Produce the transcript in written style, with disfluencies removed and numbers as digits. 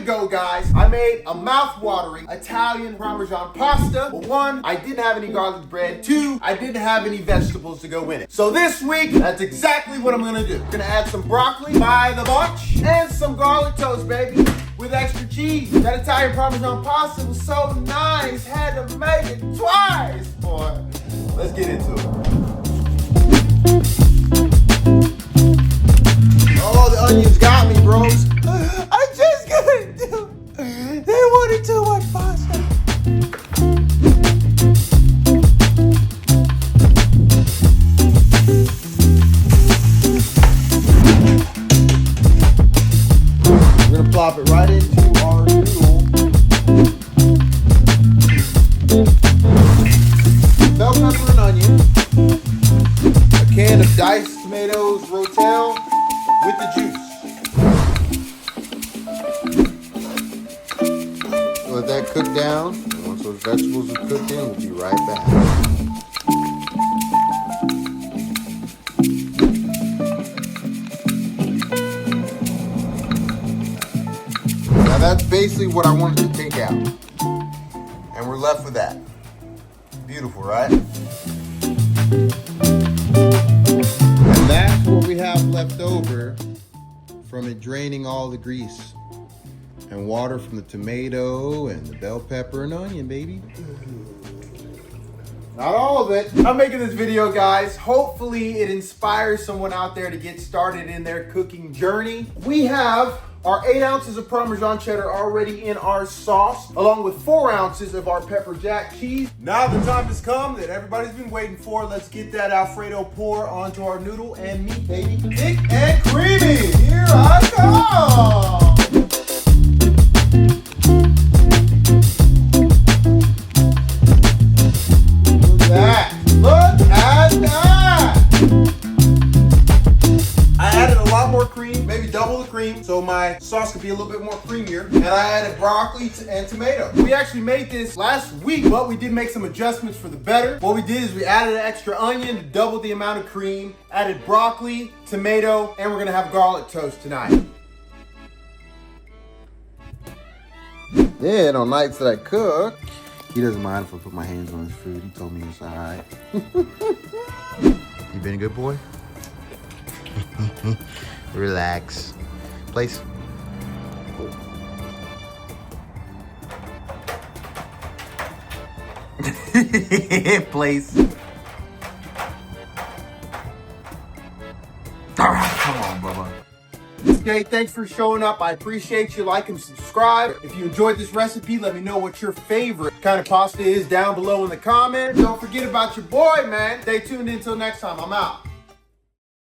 to go, guys. I made a mouth-watering Italian Parmesan pasta. But one, I didn't have any garlic bread. Two, I didn't have any vegetables to go in it. So this week, that's exactly what I'm gonna do. I'm gonna add some broccoli by the bunch and some garlic toast, baby, with extra cheese. That Italian Parmesan pasta was so nice, had to make it twice, boy. Let's get into it. Oh, the onions got me, bros. I just couldn't do it. They wanted too much pasta. We're gonna plop it right into our noodle. Bell pepper and onion. A can of diced tomatoes, rotel, with the juice. Let that cook down. And once those vegetables are cooked in, we'll be right back. Now that's basically what I wanted to take out. And we're left with that. Beautiful, right? And that's what we have left over from it draining all the grease and water from the tomato and the bell pepper and onion, baby. Not all of it. I'm making this video, guys. Hopefully it inspires someone out there to get started in their cooking journey. We have our 8 ounces of Parmesan cheddar already in our sauce, along with 4 ounces of our pepper jack cheese. Now the time has come that everybody's been waiting for. Let's get that Alfredo pour onto our noodle and meat, baby. Thick and creamy. Here I come. Look at that. Look at that. I added a lot more cream, maybe double the cream, so my sauce could be a little bit more creamier. And I added broccoli and tomato. We actually made this last week, but we did make some adjustments for the better. What we did is we added an extra onion to double the amount of cream, added broccoli, tomato, and we're gonna have garlic toast tonight. Then on nights that I cook, he doesn't mind if I put my hands on his food. He told me it's all right. You been a good boy? Relax. Place. Place. All right, come on, Bubba. Okay, thanks for showing up. I appreciate you. Like and subscribe. If you enjoyed this recipe, let me know what your favorite kind of pasta is down below in the comments. Don't forget about your boy, man. Stay tuned until next time. I'm out.